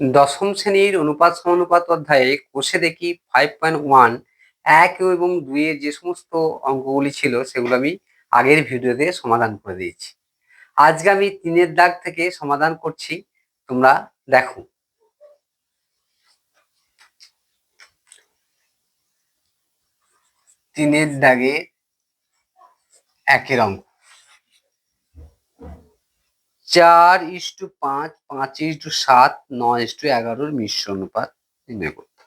দশম শ্রেণীর অনুপাত সমানুপাত অধ্যায়ে কোষে দেখি 5.1 এক এবং 2 এর যে সমস্ত অঙ্কগুলি ছিল সেগুলো আমি আগের ভিডিওতে সমাধান করে দিয়েছি। আজকে আমি 3-এর দাগ থেকে সমাধান করছি, তোমরা দেখো। 3-এর দাগে 1-এর অঙ্ক 4:5, 5:7, 9:11 মিশ্র অনুপাত নির্ণয় করতে।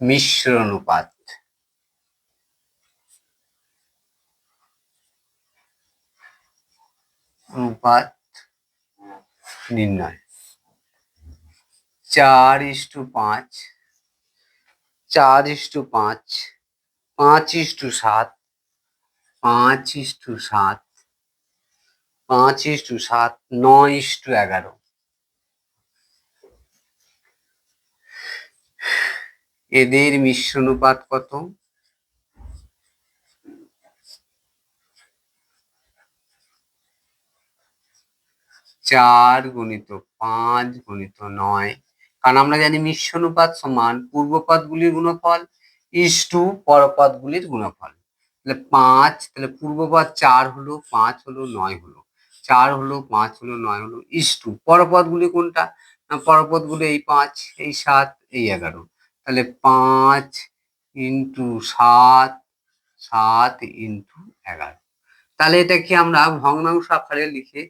মিশ্র অনুপাত নির্ণয়। 4:5, 4:5, 5:7, 5:7, 5:7, 9:11 এদের মিশ্র অনুপাত কত? 4 গুণিত 5 গুণিত 9, কারণ আমরা জানি মিশ্র অনুপাত সমান পূর্বপদগুলির গুণফল ইস্টু পরপদগুলির গুণফল। তাহলে 5, তাহলে পূর্বপদ 4 হলো, 5 হলো, 9 হলো, 4 হলো, 5 হলো, 9 হলো, ইস্টু পরপদগুলি কোনটা? পরপদগুলি এই 5, এই 7, এই 11। তাহলে 5 ইন্টু 7, 7 ইন্টু 11। তাহলে এটাকে আমরা ভগ্নাংশ আকারে লিখে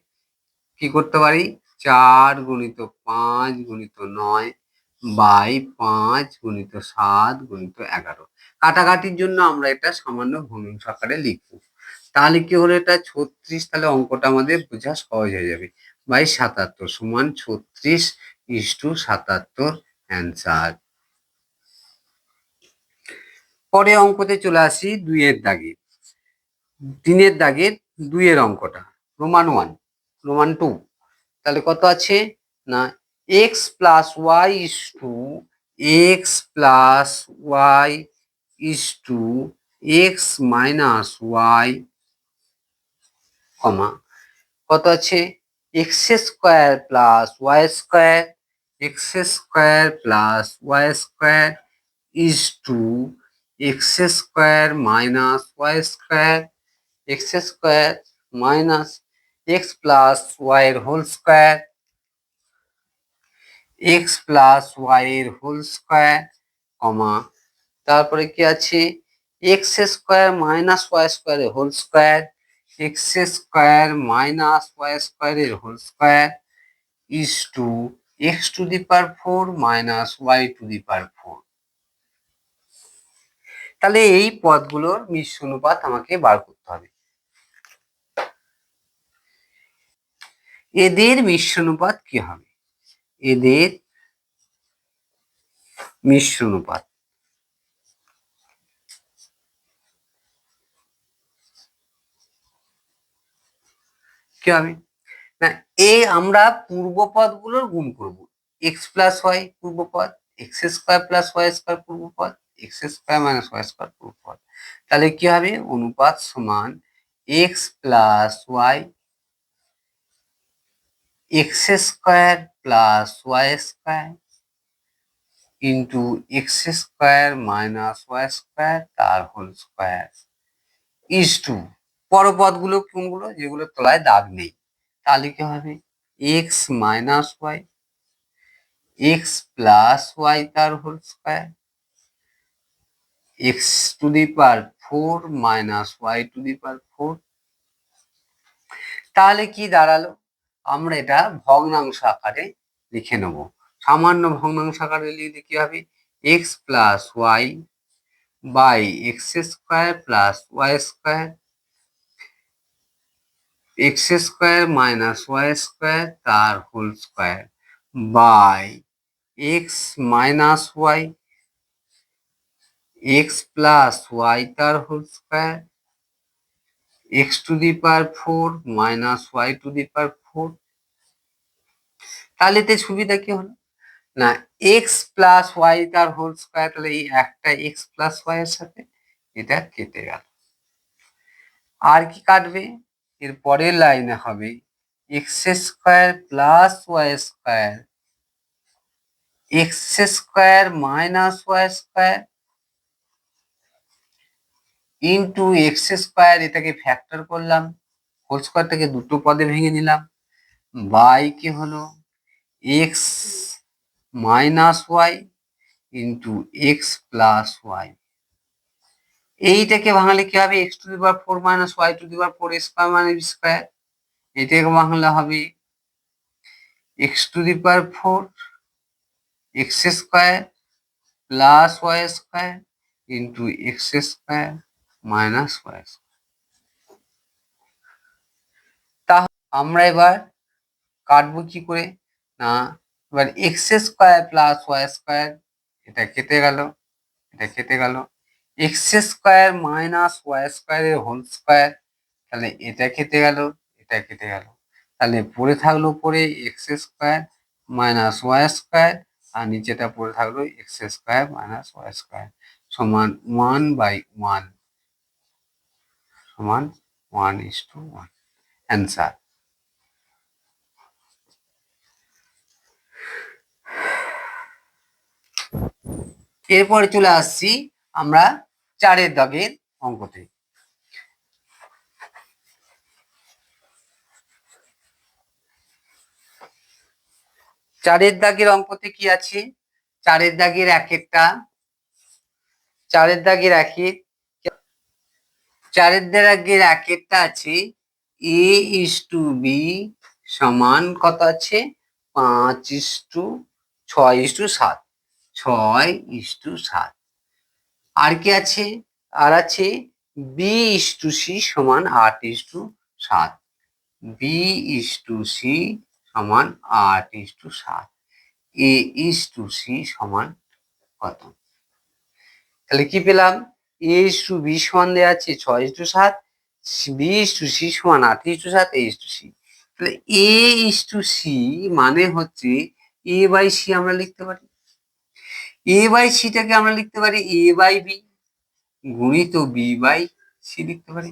কি করতে পারি? 4 গুণিত 5 গুণিত 9 বাই 5 গুণিত 7 গুণিত 11। কাটাকাটির জন্য আমরা এটা সামান্য ভগ্নাংশ আকারে লিখবো। তাহলে কি হলো? এটা 36। তাহলে অঙ্কটা আমাদের বোঝা সহজ হয়ে যাবে। বাই 77 সমান 36:77 অ্যান্সার। পরে অঙ্কতে চলে আসি 2-এর দাগে। 3-এর দাগের 2-এর অঙ্কটা রোমান 1, রোমান 2। তাহলে কত আছে না x plus y is to x plus y is to x minus y, comma কত আছে x square plus y square, x square plus y square is to x square minus y square, x square minus x plus y এর whole square, x plus y এর whole square, comma তারপরে কি আছে x square minus y square এর whole square, x square minus y square এর whole square is to x to the power 4 minus y to the power 4। তাহলে এই পদগুলোর মিশ্র অনুপাত আমাকে বার করতে হবে। এদের মিশ্র অনুপাত কি হবে? এদের মিশ্র অনুপাত কি হবে না, আমরা পূর্বপদগুলোর গুণ করব। এক্স প্লাস ওয়াই পূর্বপদ, x square plus y square পূর্বপদ, x square minus y square পূর্বপদ। তাহলে কি হবে? অনুপাত সমান x plus y, x square plus y square into x square minus y square তার হোল স্কোয়ার ইস টু পরপদগুলো কোনগুলো? যেগুলো তলায় দাগ নেই। তাহলে কি হবে? X minus y, x plus y তার whole square, x to the power 4 minus y to the power 4। তাহলে কি দাঁড়ালো? আমরা এটা ভগ্নাংশ আকারে লিখে নেব। সামান্য ভগ্নাংশ আকারে লিখলে কি হবে? X plus y by x square plus y square, x square minus y square তার whole square by x minus y, x plus y তার whole square, x to the power 4 minus y to the power 4। তাহলে এতে সুবিধা কি হলো না x plus y তার whole square, তাহলে এই একটা এক্স প্লাস ওয়াই এর সাথে এটা কেটে গেল। আর কি কাটবে? এর পরের লাইনে হবে x square plus y square x square minus y square into x square, এটাকে ফ্যাক্টর করলাম, হোল স্কোয়ারটাকে দুটো পদে ভেঙে নিলাম, বাই কি হলো x minus y into x plus y. এইটাকে ভাঙলে কি হবে x to the power 4 minus y to the power 4 square minus b square. এটাকে ভাঙলে হবে x to the power 4 x square plus y square into x square minus y. তাহলে আমরা এবার কাটবো কি করে না, এবার x square plus y square এটা কেটে গেল, এটা কেটে গেল, এক্স স্কোয়ার মাইনাস ওয়াই স্কোয়ারের হোল স্কোয়ার, তাহলে এটা কেটে গেল, এটা কেটে গেল, তাহলে পড়ে থাকলো পরে x square minus y square, আর নিচেটা পড়ে থাকলো x square minus y square সমান 1/1 সমান 1:1 অ্যান্সার। এরপরে চলে আসছি আমরা 4 দাগের অঙ্কতে। 4 দাগের অঙ্কতে কি আছে, 4 দাগের এক একটা, 4 দাগের একের 4 দাগের এক একটা আছে a is to b সমান কত আছে 5:6:7, 6:7। আর কি আছে, আর আছে b is to c সমান 8:7, b is to c সমান 8:7, a is to c সমান কত। তাহলে কি পেলাম a is to b সমান দেওয়া আছে 6:7, b is to c সমান 8:7, a is to c। তাহলে a is to c মানে হচ্ছে a বাই c আমরা লিখতে পারি, a বাই c টাকে আমরা লিখতে পারি a বাই b গুণিত b বাই c লিখতে পারি।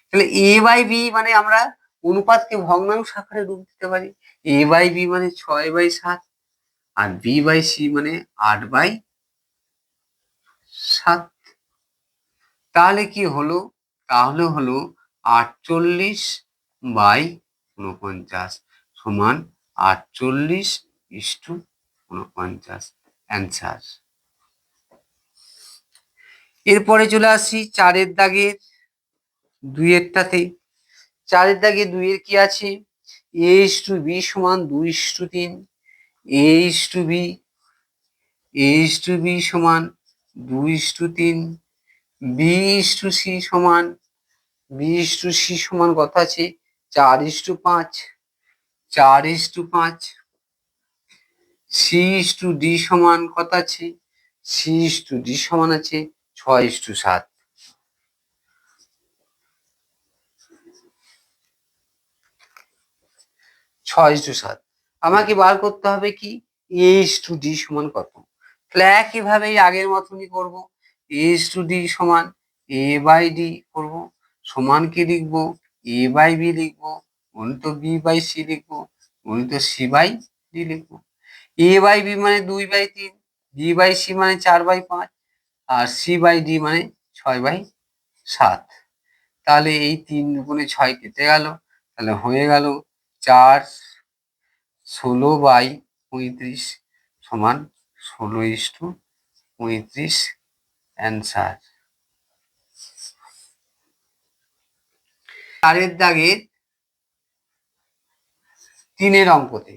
তাহলে a বাই b মানে আমরা অনুপাতকে ভগ্নাংশ আকারে রূপ দিতে পারি, a বাই b মানে 6/7 আর b বাই c মানে 8/7। তাহলে কি হলো, তাহলে হলো 48/49 সমান 48:49 অ্যান্সার। এরপরে চলে আসি 4 দাগের 2 এরটাতে। 4 দাগে 2 এর কি আছে a is to b সমান 2:3, a is to b, a is to b সমান 2:3, b is to c সমান, b is to c সমান কত আছে 4:5, 4:5, c is to d সমান কত আছে, c is to d সমান আছে 6:7। আমাকে বার করতে হবে কি a is to d সমান কত। তাহলে একইভাবে আগের মতনই করব, a is to d সমান a বাই d করব, সমান কি লিখবো a বাই b লিখবো গুণিত b বাই c লিখবো গুণিত c বাই d লিখবো। a বাই b মানে 2/3, b বাই c মানে 4/5 আর c বাই d মানে 6/7। তাহলে এই 3 গুণে 6 কেটে গেল, তাহলে হয়ে গেল 4/16/35 সমান 16:35 অ্যান্সার। 4 দাগের 3 অঙ্কতে,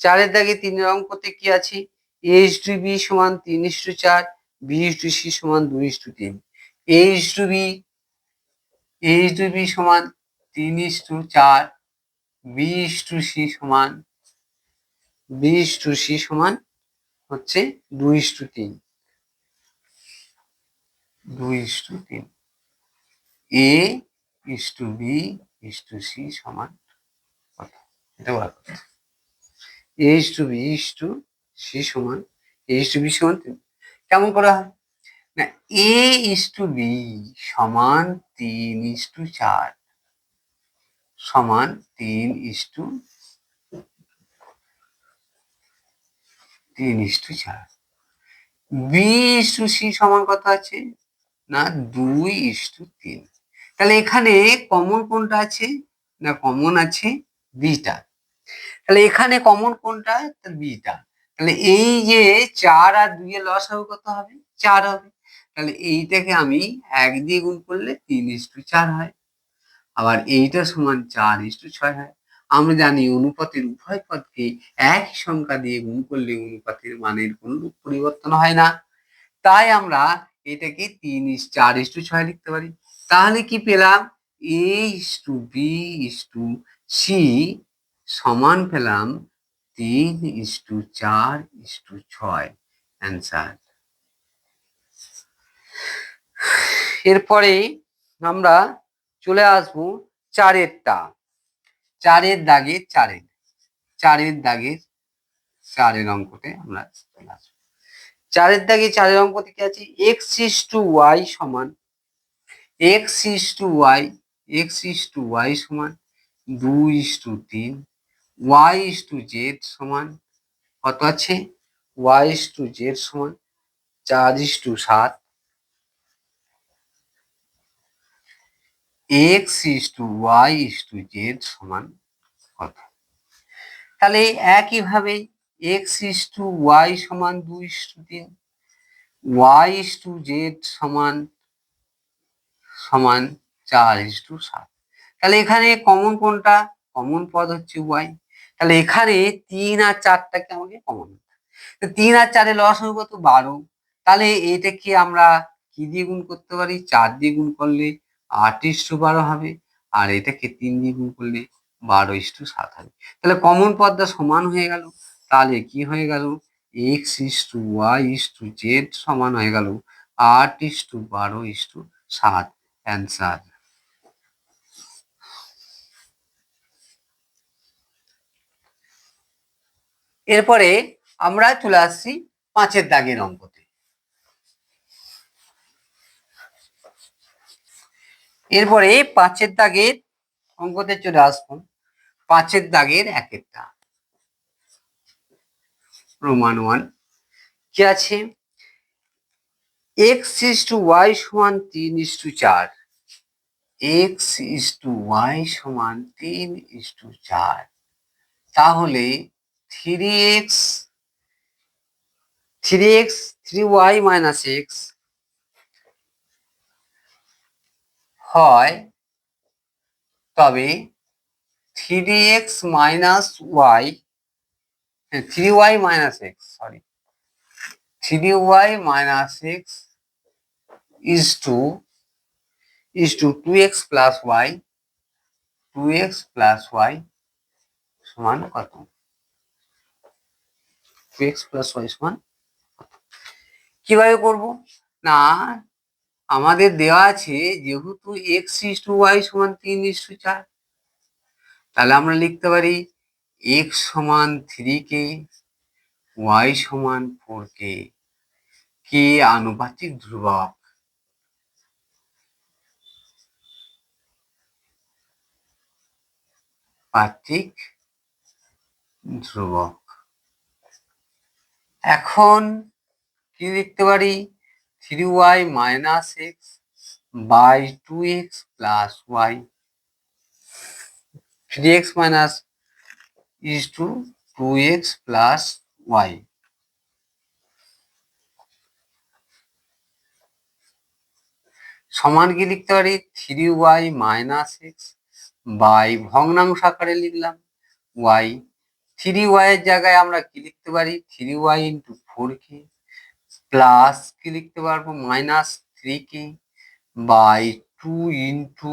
4 দাগে 3 অঙ্কতে কি আছে a is to b সমান 3:4, b is to c সমান 2:3, a is to b, a is to b সমান 3:4, b is to c সমান, b is to c সমান হচ্ছে 2:3, 2:3, a is to b is to c সমান কত, এটা বার করতে হবে। a is to b is to c সমান, a is to b সমান কেমন করা হয় না, a is to b সমান 3:4 সমান 3:4 3:4। B:C সমান কত আছে? না 2:3। তাহলে এখানে কমন কোনটা আছে? না কমন আছে বিটা। তাহলে এখানে কমন কোনটা? বিটা। তাহলে এই যে 4 আর 2 এর লসাগু কত হবে? 4 হবে। তাহলে এইটাকে আমি 1 দিয়ে গুণ করলে 3:4 হয়। আবার এইটা সমান 4:6 হয়। আমরা জানি অনুপাতের উভয় পদকে একই সংখ্যা দিয়ে গুণ করলে অনুপাতের মানের কোনো পরিবর্তন হয় না। তাই আমরা এটাকে 4:6 লিখতে পারি। তাহলে কি পেলাম? A:B:C সমান পেলাম 3:4:6 অ্যান্সার। এরপরে আমরা চলে আসবো 4এরটা। 4এর দাগের 4এর অঙ্কতে আমরা চলে আসবো। 4এর দাগে 4এর অঙ্কতে কি আছে? x:y সমান x:y সমান 2:3, y:z সমান কত আছে? y:z সমান 4:7, x:y:z সমান কত? তাহলে একইভাবে x:y সমান 2:3, y:z সমান 4:7। তাহলে এখানে কমন কোনটা? কমন পদ হচ্ছে y। তাহলে এখানে 3 আর 4টাকে আমাকে কমন, 3 আর 4 এর লসাগু কত? 12। তাহলে এটাকে আমরা কি দিয়ে গুণ করতে পারি? 4 দিয়ে গুণ করলে 8:12 হবে। আর এটাকে 3 দিয়ে গুণ করলে 12:7 হবে। তাহলে কমন পদটা সমান হয়ে গেল। তাহলে কি হয়ে গেল? x:y:z সমান হয়ে গেল 8:12:7 অ্যান্সার। এরপরে আমরা চলে আসছি 5এর দাগের অঙ্কতে। এরপরে 5এর দাগের অঙ্কতে চলে আসবো। 5এর দাগের 1এরটা রোমান 1 কি আছে? x:y সমান 3:4, x:y সমান 3:4। তাহলে 3y মাইনাস x হয়, তবে 3y minus x, sorry, 3y minus x is to 2x plus y সমান কত? 2x plus y সমান কিভাবে করব? না, আমাদের দেওয়া আছে যেহেতু x:y সমান 3:4, তাহলে আমরা লিখতে পারি x সমান 3k, y সমান 4k। কে আনুপাতিক ধ্রুবক। পাতিক ধ্রুবক। এখন কি লিখতে পারি? 3y minus x by 2x plus y। 3x minus is to 2x plus y। সমান কি লিখতে পারি? 3y মাইনাস x বাই ভগ্নাংশ আকারে লিখলাম y। 3y এর জায়গায় আমরা কি লিখতে পারি? 3y ইন্টু 4k প্লাস কি লিখতে পারবো? Minus 3k by 2 into